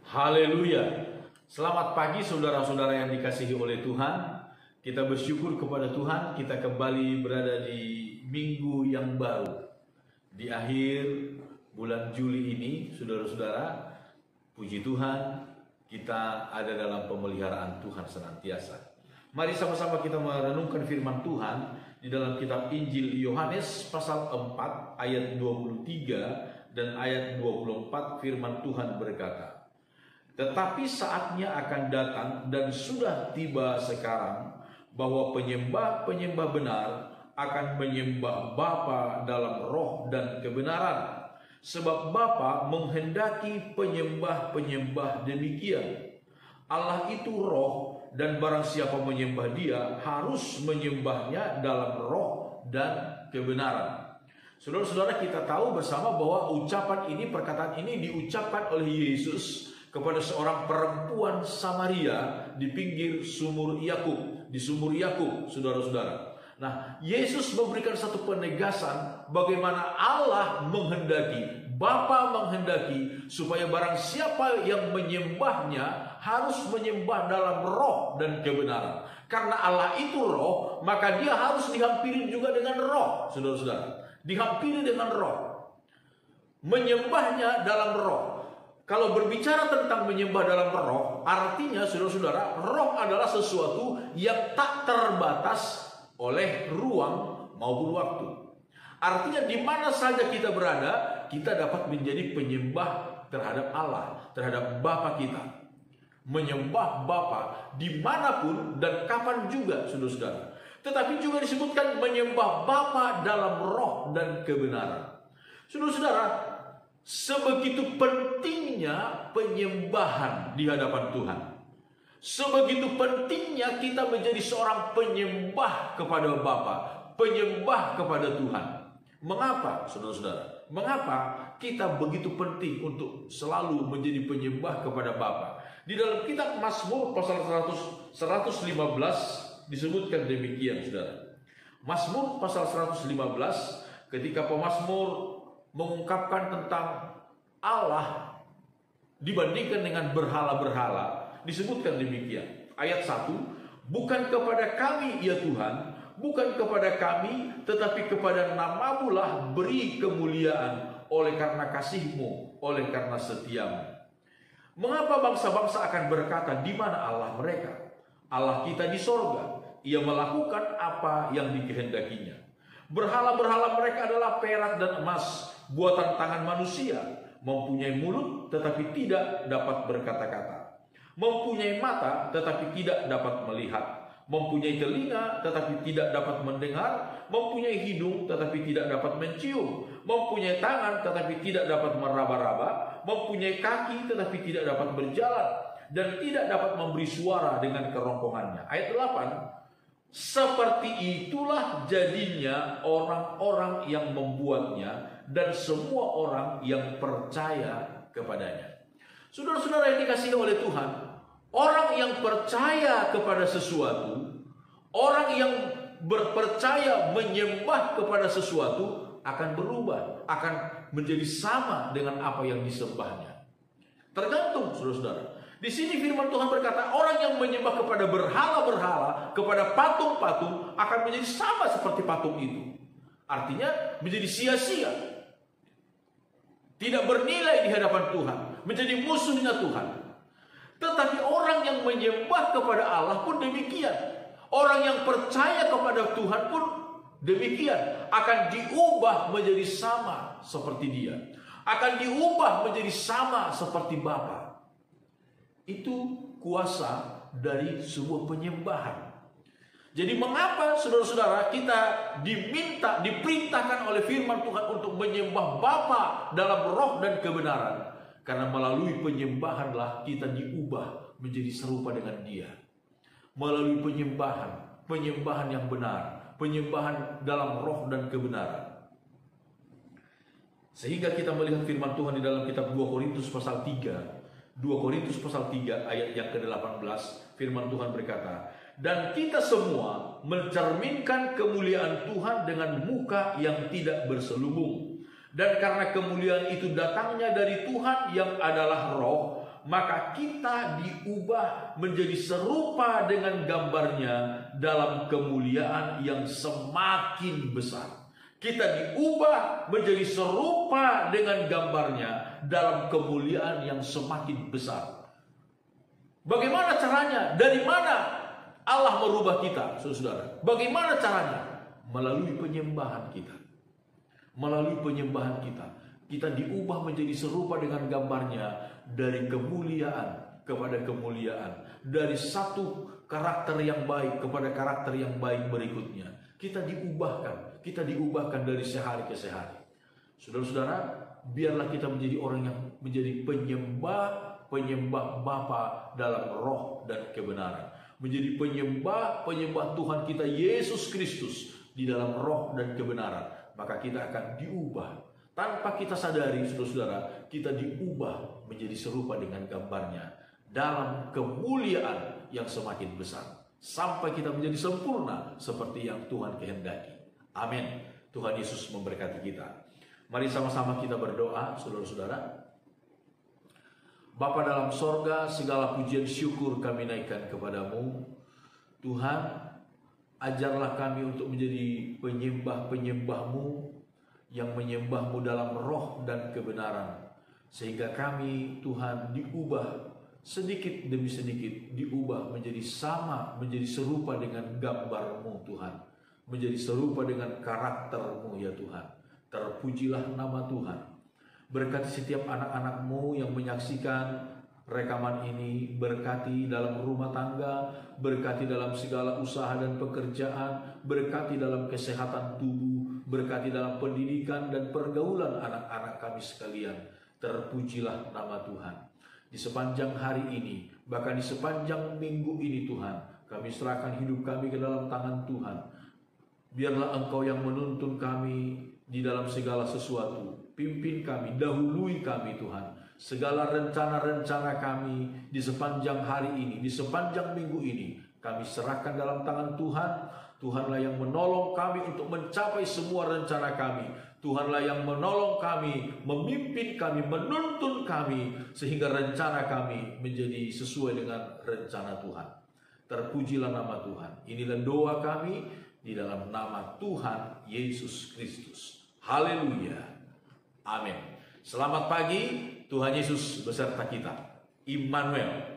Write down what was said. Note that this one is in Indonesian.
Haleluya. Selamat pagi saudara-saudara yang dikasihi oleh Tuhan. Kita bersyukur kepada Tuhan, kita kembali berada di minggu yang baru. Di akhir bulan Juli ini, saudara-saudara, puji Tuhan, kita ada dalam pemeliharaan Tuhan senantiasa. Mari sama-sama kita merenungkan firman Tuhan di dalam kitab Injil Yohanes pasal 4 ayat 23 dan ayat 24. Firman Tuhan berkata, "Tetapi saatnya akan datang dan sudah tiba sekarang bahwa penyembah-penyembah benar akan menyembah Bapa dalam roh dan kebenaran, sebab Bapa menghendaki penyembah-penyembah demikian. Allah itu roh, dan barang siapa menyembah Dia harus menyembahnya dalam roh dan kebenaran." Saudara-saudara, kita tahu bersama bahwa ucapan ini, perkataan ini diucapkan oleh Yesus kepada seorang perempuan Samaria di pinggir sumur Yakub, di sumur Yakub, saudara-saudara. Nah, Yesus memberikan satu penegasan bagaimana Allah menghendaki, Bapa menghendaki supaya barang siapa yang menyembahnya harus menyembah dalam roh dan kebenaran. Karena Allah itu roh, maka Dia harus dihampiri juga dengan roh, saudara-saudara. Dihampiri dengan roh. Menyembahnya dalam roh. Kalau berbicara tentang menyembah dalam roh, artinya saudara-saudara, roh adalah sesuatu yang tak terbatas oleh ruang maupun waktu. Artinya di mana saja kita berada, kita dapat menjadi penyembah terhadap Allah, terhadap Bapa kita. Menyembah Bapa dimanapun dan kapan juga, saudara-saudara. Tetapi juga disebutkan menyembah Bapa dalam roh dan kebenaran. Saudara-saudara, sebegitu pentingnya penyembahan di hadapan Tuhan. Sebegitu pentingnya kita menjadi seorang penyembah kepada Bapa, penyembah kepada Tuhan. Mengapa, saudara-saudara? Mengapa kita begitu penting untuk selalu menjadi penyembah kepada Bapa? Di dalam kitab Mazmur pasal 115 disebutkan demikian, saudara. Mazmur pasal 115, ketika pemazmur mengungkapkan tentang Allah dibandingkan dengan berhala-berhala, disebutkan demikian. Ayat 1, "Bukan kepada kami ya Tuhan, bukan kepada kami, tetapi kepada nama-Mu lah beri kemuliaan oleh karena kasih-Mu, oleh karena setiamu." Mengapa bangsa-bangsa akan berkata, di mana Allah mereka? Allah kita di sorga. Ia melakukan apa yang dikehendakinya. Berhala-berhala mereka adalah perak dan emas, buatan tangan manusia, mempunyai mulut tetapi tidak dapat berkata-kata, mempunyai mata tetapi tidak dapat melihat, mempunyai telinga tetapi tidak dapat mendengar, mempunyai hidung tetapi tidak dapat mencium, mempunyai tangan tetapi tidak dapat meraba-raba, mempunyai kaki tetapi tidak dapat berjalan, dan tidak dapat memberi suara dengan kerongkongannya. Ayat 8, "Seperti itulah jadinya orang-orang yang membuatnya dan semua orang yang percaya kepadanya." Saudara-saudara yang dikasihi oleh Tuhan, orang yang percaya kepada sesuatu, orang yang berpercaya menyembah kepada sesuatu akan berubah, akan menjadi sama dengan apa yang disembahnya. Tergantung, saudara-saudara. Di sini firman Tuhan berkata, orang yang menyembah kepada berhala-berhala, kepada patung-patung, akan menjadi sama seperti patung itu. Artinya menjadi sia-sia, tidak bernilai di hadapan Tuhan, menjadi musuhnya Tuhan. Tetapi orang yang menyembah kepada Allah pun demikian. Orang yang percaya kepada Tuhan pun demikian, akan diubah menjadi sama seperti Dia, akan diubah menjadi sama seperti Bapa. Itu kuasa dari sebuah penyembahan. Jadi mengapa saudara-saudara kita diperintahkan oleh firman Tuhan untuk menyembah Bapa dalam roh dan kebenaran? Karena melalui penyembahanlah kita diubah menjadi serupa dengan Dia. Melalui penyembahan yang benar, penyembahan dalam roh dan kebenaran. Sehingga kita melihat firman Tuhan di dalam kitab 2 Korintus pasal 3. 2 Korintus pasal 3 ayat yang ke-18, firman Tuhan berkata, "Dan kita semua mencerminkan kemuliaan Tuhan dengan muka yang tidak berselubung. Dan karena kemuliaan itu datangnya dari Tuhan yang adalah roh, maka kita diubah menjadi serupa dengan gambarnya dalam kemuliaan yang semakin besar. Kita diubah menjadi serupa dengan gambarnya dalam kemuliaan yang semakin besar. Bagaimana caranya? Dari mana Allah merubah kita, saudara? Bagaimana caranya? Melalui penyembahan kita. Melalui penyembahan kita. Kita diubah menjadi serupa dengan gambarnya dari kemuliaan kepada kemuliaan. Dari satu karakter yang baik kepada karakter yang baik berikutnya. Kita diubahkan dari sehari ke sehari. Saudara-saudara, biarlah kita menjadi orang yang menjadi penyembah Bapa dalam roh dan kebenaran. Menjadi penyembah Tuhan kita Yesus Kristus di dalam roh dan kebenaran. Maka kita akan diubah. Tanpa kita sadari, saudara-saudara, kita diubah menjadi serupa dengan gambarnya dalam kemuliaan yang semakin besar. Sampai kita menjadi sempurna seperti yang Tuhan kehendaki. Amin. Tuhan Yesus memberkati kita. Mari sama-sama kita berdoa, saudara-saudara. Bapa dalam sorga, segala pujian syukur kami naikkan kepadamu. Tuhan, ajarlah kami untuk menjadi penyembah-penyembah-Mu yang menyembah-Mu dalam roh dan kebenaran. Sehingga kami, Tuhan, diubah sedikit demi sedikit, diubah menjadi sama, menjadi serupa dengan gambar-Mu, Tuhan. Menjadi serupa dengan karakter-Mu, ya Tuhan. Terpujilah nama Tuhan. Berkati setiap anak-anak-Mu yang menyaksikan rekaman ini, berkati dalam rumah tangga, berkati dalam segala usaha dan pekerjaan, berkati dalam kesehatan tubuh, berkati dalam pendidikan dan pergaulan anak-anak kami sekalian. Terpujilah nama Tuhan. Di sepanjang hari ini, bahkan di sepanjang minggu ini Tuhan, kami serahkan hidup kami ke dalam tangan Tuhan. Biarlah Engkau yang menuntun kami di dalam segala sesuatu. Pimpin kami, dahului kami Tuhan. Segala rencana-rencana kami di sepanjang hari ini, di sepanjang minggu ini, kami serahkan dalam tangan Tuhan. Tuhanlah yang menolong kami untuk mencapai semua rencana kami. Tuhanlah yang menolong kami, memimpin kami, menuntun kami, sehingga rencana kami menjadi sesuai dengan rencana Tuhan. Terpujilah nama Tuhan. Inilah doa kami di dalam nama Tuhan Yesus Kristus. Haleluya. Amin. Selamat pagi. Tuhan Yesus beserta kita. Immanuel.